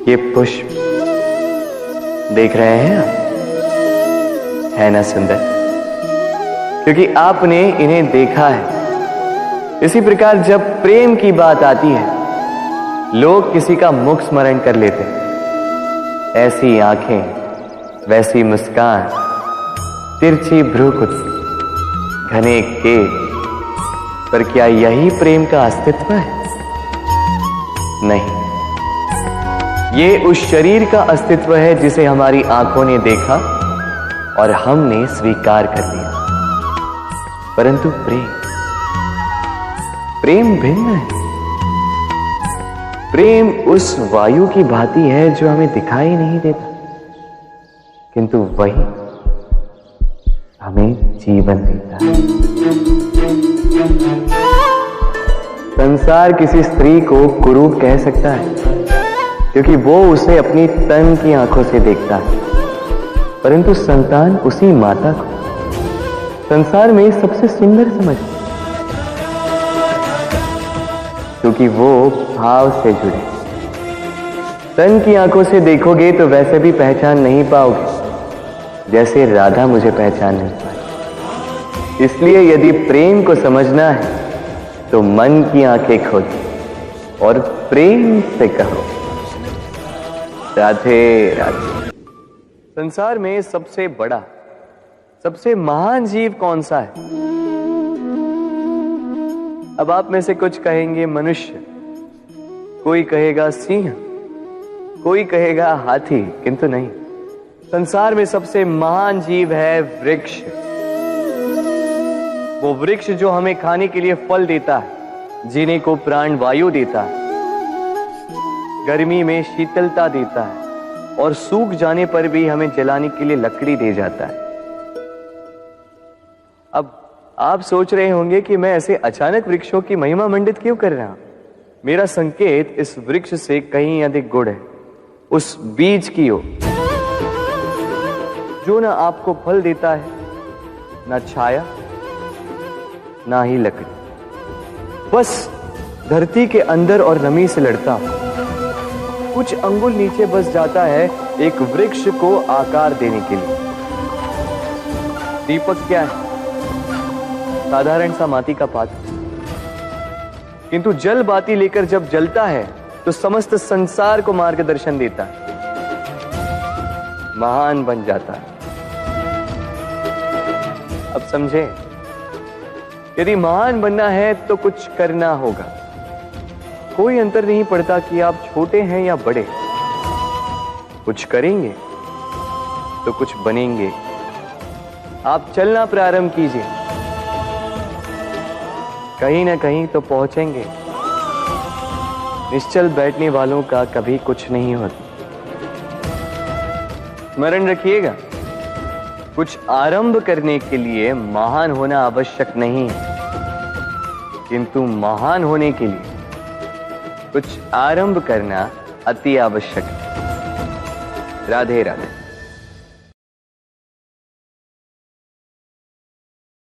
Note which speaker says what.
Speaker 1: ये पुष्प देख रहे हैं आप, है ना सुंदर? क्योंकि आपने इन्हें देखा है। इसी प्रकार जब प्रेम की बात आती है, लोग किसी का मुख स्मरण कर लेते हैं। ऐसी आंखें, वैसी मुस्कान, तिरछी भ्रूकुटी, घने केश, पर क्या यही प्रेम का अस्तित्व है? नहीं, ये उस शरीर का अस्तित्व है जिसे हमारी आंखों ने देखा और हमने स्वीकार कर लिया। परंतु प्रेम भिन्न है। प्रेम उस वायु की भांति है जो हमें दिखाई नहीं देता, किंतु वही हमें जीवन देता है। संसार किसी स्त्री को कुरूप कह सकता है, क्योंकि वो उसे अपनी तन की आंखों से देखता है, परंतु संतान उसी माता को संसार में सबसे सुंदर समझता है, क्योंकि वो भाव से जुड़े। तन की आंखों से देखोगे तो वैसे भी पहचान नहीं पाओगे जैसे राधा मुझे पहचान नहीं पाई। इसलिए यदि प्रेम को समझना है तो मन की आंखें खोलो और प्रेम से कहो राधे राधे। संसार में सबसे बड़ा, सबसे महान जीव कौन सा है? अब आप में से कुछ कहेंगे मनुष्य, कोई कहेगा सिंह, कोई कहेगा हाथी, किंतु नहीं, संसार में सबसे महान जीव है वृक्ष। वो वृक्ष जो हमें खाने के लिए फल देता है, जीने को प्राण वायु देता है, गर्मी में शीतलता देता है और सूख जाने पर भी हमें जलाने के लिए लकड़ी दे जाता है। अब आप सोच रहे होंगे कि मैं ऐसे अचानक वृक्षों की महिमा मंडित क्यों कर रहा हूं? मेरा संकेत इस वृक्ष से कहीं अधिक गुड़ है, उस बीज की ओर जो ना आपको फल देता है, ना छाया, ना ही लकड़ी, बस धरती के अंदर और नमी से लड़ता हो, कुछ अंगुल नीचे बस जाता है एक वृक्ष को आकार देने के लिए। दीपक क्या है? साधारण सा माटी का पात्र, किंतु जल बाती लेकर जब जलता है तो समस्त संसार को मार्गदर्शन देता है, महान बन जाता है। अब समझे, यदि महान बनना है तो कुछ करना होगा। कोई अंतर नहीं पड़ता कि आप छोटे हैं या बड़े, कुछ करेंगे तो कुछ बनेंगे। आप चलना प्रारंभ कीजिए, कहीं ना कहीं तो पहुंचेंगे। निश्चल बैठने वालों का कभी कुछ नहीं होता। स्मरण रखिएगा, कुछ आरंभ करने के लिए महान होना आवश्यक नहीं है, किंतु महान होने के लिए कुछ आरंभ करना अति आवश्यक है। राधे राधे।